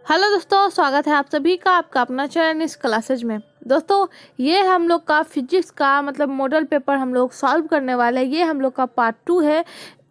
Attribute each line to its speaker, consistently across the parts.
Speaker 1: Hello दोस्तों, स्वागत है आप सभी का आपका अपना चैनल इस क्लासेज में। दोस्तों, ये हम लोग का फिजिक्स का मतलब मॉडल पेपर हम लोग सॉल्व करने वाले हैं। ये हम लोग का पार्ट 2 है।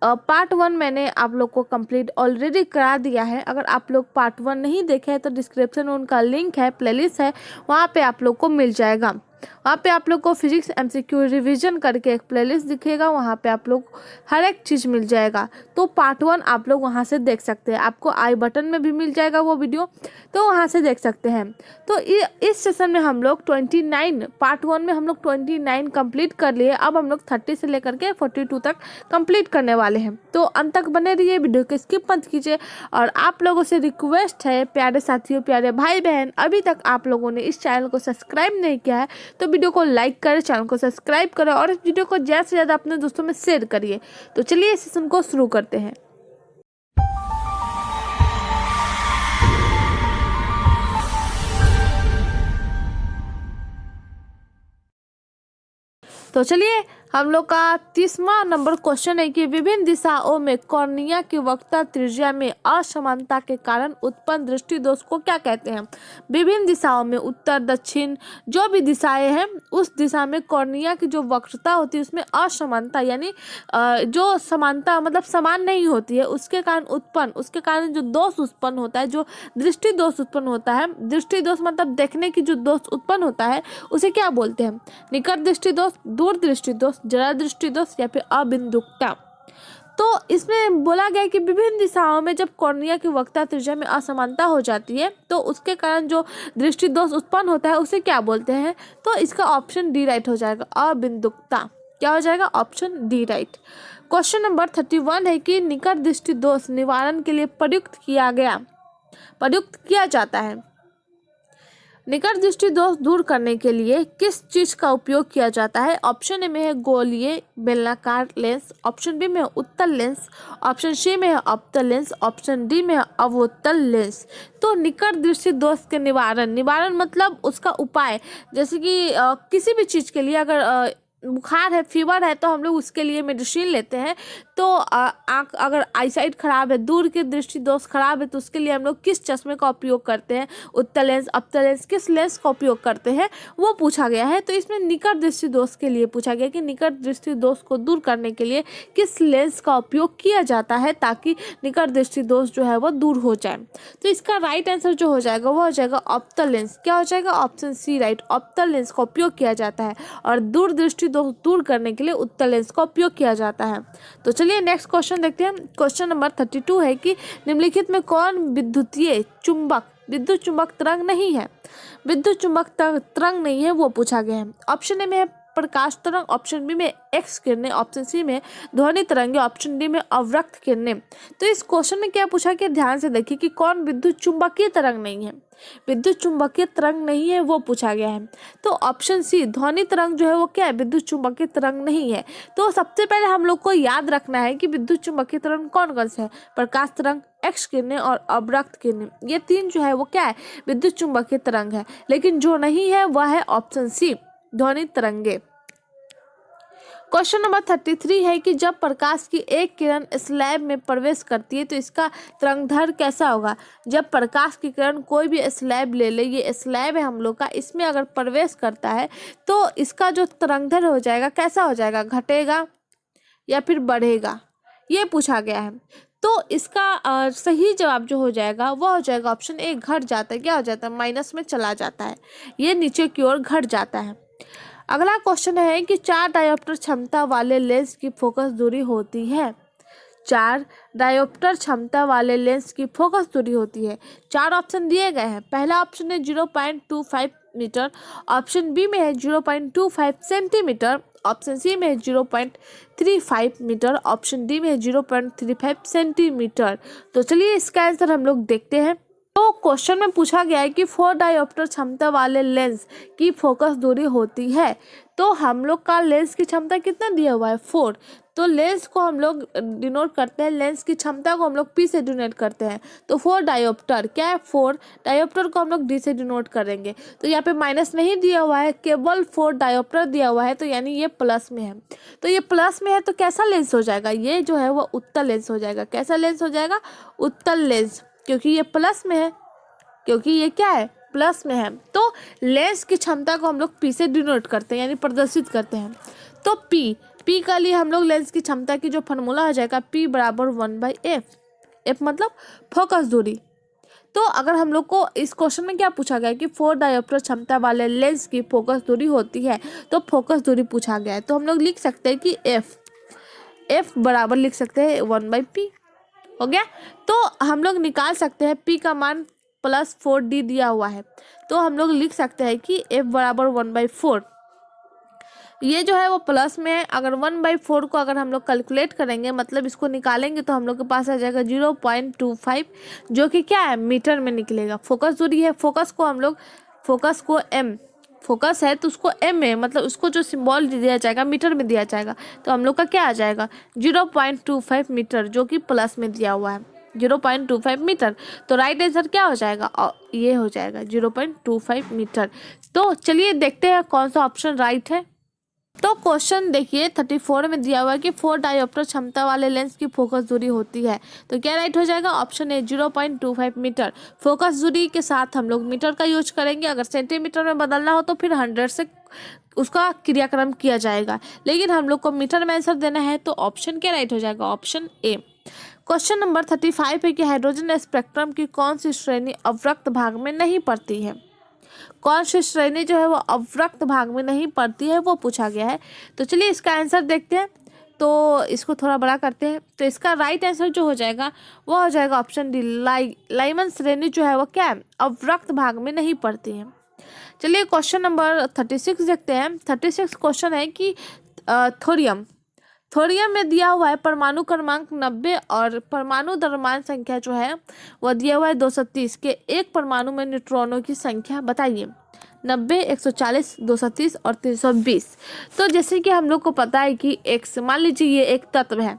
Speaker 1: पार्ट 1 मैंने आप लोग को कंप्लीट ऑलरेडी करा दिया है। अगर आप लोग पार्ट 1 नहीं देखे हैं तो डिस्क्रिप्शन में उनका लिंक है, प्लेलिस्ट है, वहाँ पे आप लोग को मिल जाएगा। वहाँ पे आप लोग को फिजिक्स एमसीक्यू रिवीजन करके एक प्लेलिस्ट दिखेगा, वहाँ पे आप लोग हर एक चीज़ मिल जाएगा। तो पार्ट 1 आप लोग वहाँ से देख सकते हैं, आपको आई बटन में भी मिल जाएगा वो वीडियो, तो वहाँ से देख सकते हैं। तो इस सेशन में हम लोग 29 पार्ट 1 में हम लोग 29 कंप्लीट कर लिए। अब हम लोग 30 से लेकर के 42 तक कंप्लीट करने वाले हैं। तो अंत तक बने रहिए, वीडियो को स्किप मत कीजिए। और आप लोगों से रिक्वेस्ट है, प्यारे साथियों, प्यारे भाई बहन, अभी तक आप लोगों ने इस चैनल को सब्सक्राइब नहीं किया है तो वीडियो को लाइक करें, चैनल को सब्सक्राइब करें और इस वीडियो को ज़्यादा से ज़्यादा अपने दोस्तों में शेयर करिए। तो चलिए इस सेशन को शुरू करते हैं। तो चलिए हम लोग का 30वां नंबर क्वेश्चन है कि विभिन्न दिशाओं में कॉर्निया की वक्रता त्रिज्या में असमानता के कारण उत्पन्न दृष्टि दोष को क्या कहते हैं। विभिन्न दिशाओं में उत्तर दक्षिण जो भी दिशाएं हैं उस दिशा में कॉर्निया की जो वक्रता होती है उसमें असमानता यानी जो समानता मतलब समान नहीं होती है, उसके कारण जो दोष उत्पन्न होता है, जो दृष्टि दोष उत्पन्न होता है, दृष्टि दोष मतलब देखने की जो दोष उत्पन्न होता है उसे क्या बोलते हैं। निकट दृष्टि दोष, दूर दृष्टि दोष, जरा दृष्टि दोष या फिर अबिंदुकता। तो इसमें बोला गया है कि विभिन्न दिशाओं में जब कॉर्निया की वक्रता त्रिज्या में असमानता हो जाती है तो उसके कारण जो दृष्टि दोष उत्पन्न होता है उसे क्या बोलते हैं। तो इसका ऑप्शन डी राइट हो जाएगा, अबिंदुकता। क्या हो जाएगा? Option D right. Question number 31 है कि निकट दृष्टि दोष निवारण के लिए प्रयुक्त किया जाता है। निकट दृष्टि दोष दूर करने के लिए किस चीज का उपयोग किया जाता है। ऑप्शन ए में है गोलीय बेलनाकार लेंस, ऑप्शन बी में है उत्तल लेंस, ऑप्शन सी में है अवतल लेंस, ऑप्शन डी में है अवतल लेंस। तो निकट दृष्टि दोष के निवारण मतलब उसका उपाय, जैसे कि किसी भी चीज के लिए अगर बुखार है, फीवर है, तो हम लोग उसके लिए मेडिसिन लेते हैं। तो आँख अगर आईसाइट खराब है, दूर की दृष्टि दोष खराब है, तो उसके लिए हम लोग किस चश्मे का उपयोग करते हैं, उत्तल लेंस, अवतल लेंस, किस लेंस का उपयोग करते हैं, वो पूछा गया है। तो इसमें निकट दृष्टि दोष के लिए पूछा गया कि निकट दृष्टि दोष को दूर करने के लिए किस लेंस का उपयोग किया जाता है ताकि निकट दृष्टि दोष जो है वो दूर हो जाए। तो इसका राइट आंसर जो हो जाएगा वो हो जाएगा अवतल लेंस। क्या हो जाएगा? ऑप्शन सी राइट, अवतल लेंस का उपयोग किया जाता है और दूर दृष्टि दोष दूर करने के लिए उत्तल लेंस का उपयोग किया जाता है। तो चलिए नेक्स्ट क्वेश्चन देखते हैं। क्वेश्चन नंबर 32 है कि निम्नलिखित में कौन विद्युत चुंबक तरंग नहीं है। विद्युत चुंबक तरंग नहीं है वो पूछा गया है। ऑप्शन ए में है प्रकाश तरंग, ऑप्शन बी में एक्स किरणें, ऑप्शन सी में ध्वनि तरंगे, ऑप्शन डी में अवरक्त किरणें। तो इस क्वेश्चन में क्या पूछा कि ध्यान से देखिए कि कौन विद्युत चुंबकीय तरंग नहीं है। विद्युत चुंबकीय तरंग नहीं है वो पूछा गया है। तो ऑप्शन सी ध्वनि तरंग जो है वो क्या है? विद्युत चुंबकीय तरंग नहीं है। तो सबसे पहले हम लोग को याद रखना है कि विद्युत चुंबकीय तरंग कौन कौन से है? प्रकाश तरंग, एक्स किरणें और अवरक्त किरणें। ये तीन जो है वो क्या है? विद्युत चुंबकीय तरंग है। लेकिन जो नहीं है वह है ऑप्शन सी, ध्वनि तरंगे। क्वेश्चन नंबर 33 है कि जब प्रकाश की एक किरण स्लैब में प्रवेश करती है तो इसका तरंगदैर्घ्य कैसा होगा। जब प्रकाश की किरण कोई भी स्लैब ले ले, ये स्लैब है हम लोग का, इसमें अगर प्रवेश करता है तो इसका जो तरंगदैर्घ्य हो जाएगा कैसा हो जाएगा? घटेगा या फिर बढ़ेगा, ये पूछा गया है। तो इसका सही जवाब जो हो जाएगा वो हो जाएगा ऑप्शन ए, घट जाता है। क्या हो जाता है? माइनस में चला जाता है, ये नीचे की ओर घट जाता है। अगला क्वेश्चन है कि 4 डायोप्टर क्षमता वाले लेंस की फोकस दूरी होती है। 4 डायोप्टर क्षमता वाले लेंस की फोकस दूरी होती है। 4 ऑप्शन दिए गए हैं। पहला ऑप्शन है 0.25 मीटर, ऑप्शन बी में है 0.25 सेंटीमीटर, ऑप्शन सी में है 0.35 मीटर, ऑप्शन डी में है 0.35 सेंटीमीटर। तो चलिए इसका आंसर हम लोग देखते हैं। तो क्वेश्चन में पूछा गया है कि 4 डायोप्टर क्षमता वाले लेंस की फोकस दूरी होती है। तो हम लोग का लेंस की क्षमता कितना दिया हुआ है? 4। तो लेंस को हम लोग डिनोट करते हैं, लेंस की क्षमता को हम लोग पी से डिनोट करते हैं। तो 4 डायोप्टर क्या है? 4 डायोप्टर को हम लोग डी से डिनोट करेंगे। तो यहाँ पे माइनस नहीं दिया हुआ है, केवल 4 डायोप्टर दिया हुआ है, तो यानी ये प्लस में है। तो ये प्लस में है तो कैसा लेंस हो जाएगा? ये जो है वो उत्तल लेंस हो जाएगा। कैसा लेंस हो जाएगा? उत्तल लेंस, क्योंकि ये प्लस में है। क्योंकि ये क्या है, प्लस में है। तो लेंस की क्षमता को हम लोग पी से डिनोट करते हैं, यानी प्रदर्शित करते हैं। तो पी का लिए हम लोग लेंस की क्षमता की जो फॉर्मूला हो जाएगा P बराबर 1/f। एफ मतलब फोकस दूरी। तो अगर हम लोग को इस क्वेश्चन में क्या पूछा गया है कि 4 डायोप्टर क्षमता वाले लेंस की फोकस दूरी होती है, तो फोकस दूरी पूछा गया है, तो हम लोग लिख सकते हैं कि एफ बराबर लिख सकते हैं 1/p। हो गया। तो हम लोग निकाल सकते हैं p का मान +4d दिया हुआ है, तो हम लोग लिख सकते हैं कि f बराबर 1/4। ये जो है वो प्लस में है। अगर 1/4 को अगर हम लोग कैलकुलेट करेंगे, मतलब इसको निकालेंगे, तो हम लोग के पास आ जाएगा 0.25, जो कि क्या है, मीटर में निकलेगा। फोकस दूरी है, फोकस को m, फोकस है तो उसको m में, मतलब उसको जो सिंबल दिया जाएगा मीटर में दिया जाएगा, तो हम लोग का क्या आ जाएगा 0.25 मीटर, जो कि प्लस में दिया हुआ है 0.25 मीटर। तो राइट आंसर क्या हो जाएगा, और ये हो जाएगा 0.25 मीटर। तो चलिए देखते हैं कौन सा ऑप्शन राइट है। तो क्वेश्चन देखिए 34 में दिया हुआ है कि 4 डायोप्टर क्षमता वाले लेंस की फोकस दूरी होती है, तो क्या राइट हो जाएगा, ऑप्शन ए 0.25 मीटर। फोकस दूरी के साथ हम लोग मीटर का यूज करेंगे, अगर सेंटीमीटर में बदलना हो तो फिर 100 से उसका क्रियाक्रम किया जाएगा, लेकिन हम लोग को मीटर में आंसर देना है, तो ऑप्शन क्या राइट हो जाएगा, ऑप्शन ए। क्वेश्चन नंबर 35 है कि हाइड्रोजन स्पेक्ट्रम की कौन सी श्रेणी अवरक्त भाग में नहीं पड़ती है। कौन सी श्रेणी जो है वो अवरक्त भाग में नहीं पड़ती है, वो पूछा गया है। तो चलिए इसका आंसर देखते हैं। तो इसको थोड़ा बड़ा करते हैं, तो इसका राइट आंसर जो हो जाएगा वो हो जाएगा ऑप्शन डी, लाइमन श्रेणी जो है वो क्या है, अवरक्त भाग में नहीं पड़ती है। चलिए क्वेश्चन नंबर 36 देखते हैं। 36 क्वेश्चन है कि थोरियम में दिया हुआ है परमाणु क्रमांक 90 और परमाणु द्रव्यमान संख्या जो है वह दिया हुआ है 230 के एक परमाणु में न्यूट्रॉनों की संख्या बताइए। 90, 140, 230 और 320। तो जैसे कि हम लोग को पता है कि एक्स, मान लीजिए ये एक तत्व है,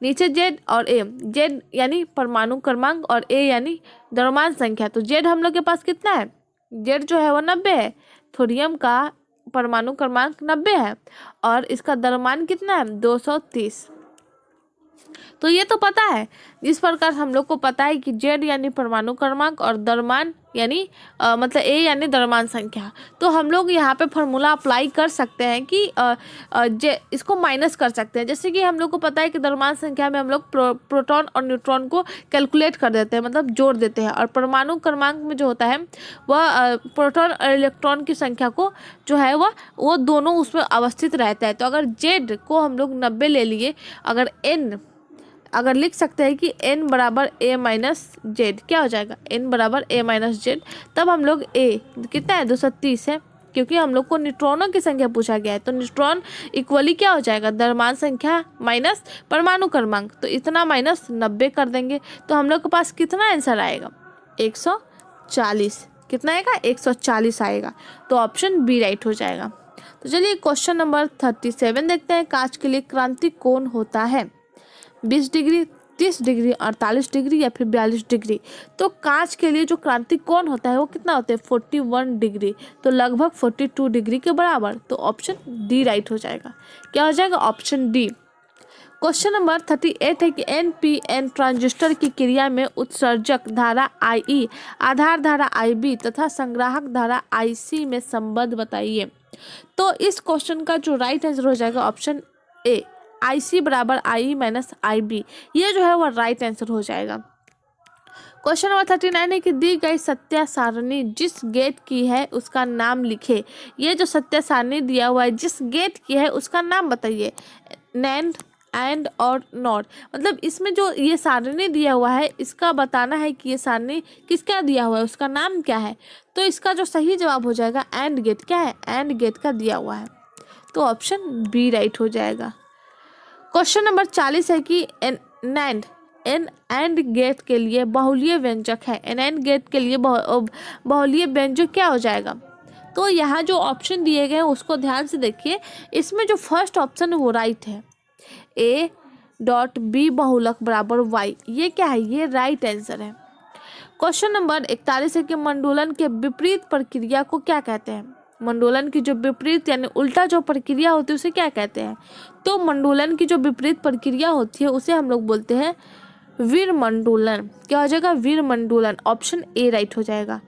Speaker 1: नीचे जेड और ए, जेड यानी परमाणु क्रमांक और ए यानी द्रव्यमान संख्या। तो जेड हम लोग के पास कितना है, जेड जो है वो 90 है, थोरियम का परमाणु क्रमांक 90 है और इसका द्रव्यमान कितना है 230। तो ये तो पता है। जिस प्रकार हम लोग को पता है कि जेड यानी परमाणु क्रमांक और द्रव्यमान यानी मतलब ए यानी द्रव्यमान संख्या, तो हम लोग यहाँ पे फॉर्मूला अप्लाई कर सकते हैं कि इसको माइनस कर सकते हैं। जैसे कि हम लोग को पता है कि द्रव्यमान संख्या में हम लोग प्रोटॉन और न्यूट्रॉन को कैलकुलेट कर देते हैं, मतलब जोड़ देते हैं, और परमाणु क्रमांक में जो होता है वह प्रोटॉन और इलेक्ट्रॉन की संख्या को जो है वो दोनों उसमें अवस्थित रहता है। तो अगर जेड को हम लोग 90 ले लिए, अगर लिख सकते हैं कि n बराबर a माइनस जेड, क्या हो जाएगा n बराबर a माइनस जेड, तब हम लोग a कितना है 230 है, क्योंकि हम लोग को न्यूट्रॉनों की संख्या पूछा गया है। तो न्यूट्रॉन इक्वली क्या हो जाएगा, द्रव्यमान संख्या माइनस परमाणु क्रमांक, तो इतना माइनस 90 कर देंगे, तो हम लोग के पास कितना आंसर आएगा 140। कितना आएगा 140 आएगा, तो ऑप्शन बी राइट हो जाएगा। तो चलिए क्वेश्चन नंबर 37 देखते हैं। कांच के लिए क्रांतिक कोण होता है 20 डिग्री, 30 डिग्री, 48 डिग्री या फिर 42 डिग्री। तो कांच के लिए जो क्रांतिक कोण होता है वो कितना होता है 41 डिग्री, तो लगभग 42 डिग्री के बराबर। तो ऑप्शन डी राइट हो जाएगा। क्या हो जाएगा ऑप्शन डी। क्वेश्चन नंबर 38 है कि NPN ट्रांजिस्टर की क्रिया में उत्सर्जक धारा IE, आधार धारा IB तथा संग्राहक धारा IC में संबंध बताइए। तो इस क्वेश्चन का जो राइट आंसर हो जाएगा ऑप्शन ए, IC बराबर IE माइनस IB, ये जो है वो राइट आंसर हो जाएगा। क्वेश्चन नंबर 39 है कि दी गई सत्य सारणी जिस गेट की है उसका नाम लिखे। ये जो सत्य सारणी दिया हुआ है जिस गेट की है उसका नाम बताइए। नैंड, एंड और नॉट, मतलब इसमें जो ये सारणी दिया हुआ है इसका बताना है कि ये सारणी किसका दिया हुआ है, उसका नाम क्या है। तो इसका जो सही जवाब हो जाएगा एंड गेट, क्या है एंड गेट का दिया हुआ है, तो ऑप्शन बी राइट हो जाएगा। क्वेश्चन नंबर 40 है कि नैंड एंड गेट के लिए बहुलीय व्यंजक है। एंड गेट के लिए बहुलीय व्यंजक क्या हो जाएगा। तो यहाँ जो ऑप्शन दिए गए हैं उसको ध्यान से देखिए। इसमें जो फर्स्ट ऑप्शन है वो राइट है, A.B बहुलक बराबर Y, ये क्या है, ये राइट आंसर है। क्वेश्चन नंबर 41 है कि मंडोलन के विपरीत प्रक्रिया को क्या कहते हैं। मंडोलन की जो विपरीत यानी उल्टा जो प्रक्रिया होती है उसे क्या कहते हैं। तो मंडोलन की जो विपरीत प्रक्रिया होती है उसे हम लोग बोलते हैं वीरमंडूलन, क्या हो जाएगा वीरमंडूलन, ऑप्शन ए राइट हो जाएगा।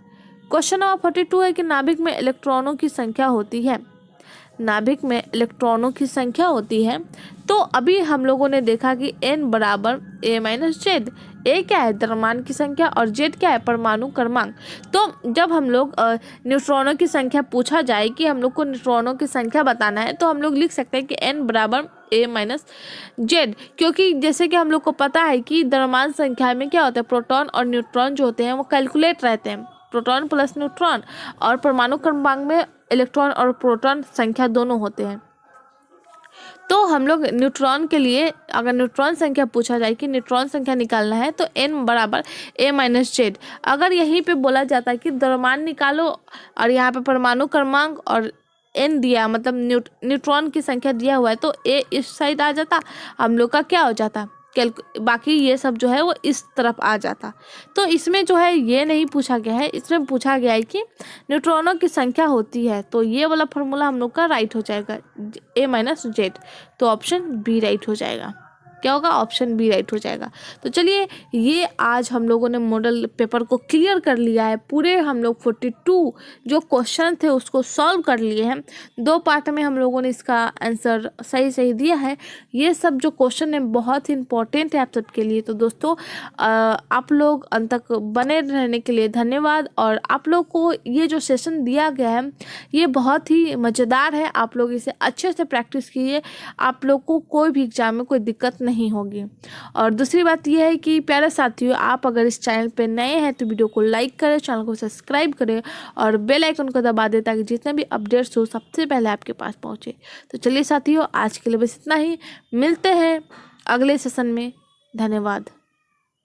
Speaker 1: क्वेश्चन नंबर 42 है कि नाभिक में इलेक्ट्रॉनों की संख्या होती है, नाभिक में इलेक्ट्रॉनों की संख्या होती है। तो अभी हम लोगों ने देखा कि n बराबर a माइनस जेड, ए क्या है द्रव्यमान की संख्या और जेड क्या है परमाणु क्रमांक। तो जब हम लोग न्यूट्रॉनों की संख्या पूछा जाए कि हम लोग को न्यूट्रॉनों की संख्या बताना है, तो हम लोग लिख सकते हैं कि n बराबर a माइनस जेड, क्योंकि जैसे कि हम लोग को पता है कि द्रव्यमान संख्या में क्या होता है, प्रोटॉन और न्यूट्रॉन जो होते हैं वो कैलकुलेट रहते हैं, प्रोटॉन प्लस न्यूट्रॉन, और परमाणु क्रमांक में इलेक्ट्रॉन और प्रोटॉन संख्या दोनों होते हैं। तो हम लोग न्यूट्रॉन के लिए अगर न्यूट्रॉन संख्या पूछा जाए कि न्यूट्रॉन संख्या निकालना है, तो n बराबर a माइनस जेड। अगर यहीं पे बोला जाता है कि द्रव्यमान निकालो और यहाँ पे परमाणु क्रमांक और n दिया, मतलब न्यूट्रॉन की संख्या दिया हुआ है, तो a इस साइड आ जाता, हम लोग का क्या हो जाता, बाकी ये सब जो है वो इस तरफ आ जाता। तो इसमें जो है ये नहीं पूछा गया है, इसमें पूछा गया है कि न्यूट्रॉनों की संख्या होती है, तो ये वाला फॉर्मूला हम लोग का राइट हो जाएगा, a माइनस जेड। तो ऑप्शन बी राइट हो जाएगा, क्या होगा, ऑप्शन बी राइट हो जाएगा। तो चलिए ये आज हम लोगों ने मॉडल पेपर को क्लियर कर लिया है, पूरे हम लोग 42 जो क्वेश्चन थे उसको सॉल्व कर लिए हैं। 2 पार्ट में हम लोगों ने इसका आंसर सही सही दिया है। ये सब जो क्वेश्चन है बहुत ही इंपॉर्टेंट है आप सबके लिए। तो दोस्तों आप लोग अंत तक बने रहने के लिए धन्यवाद। और आप लोग को ये जो सेशन दिया गया है ये बहुत ही मज़ेदार है, आप लोग इसे अच्छे से प्रैक्टिस कीजिए, आप लोग को कोई भी एग्जाम में कोई दिक्कत नहीं होगी। और दूसरी बात यह है कि प्यारे साथियों, आप अगर इस चैनल पे नए हैं तो वीडियो को लाइक करें, चैनल को सब्सक्राइब करें और बेल आइकन को दबा दें ताकि जितने भी अपडेट्स हो सबसे पहले आपके पास पहुंचे। तो चलिए साथियों, आज के लिए बस इतना ही, मिलते हैं अगले सेशन में। धन्यवाद।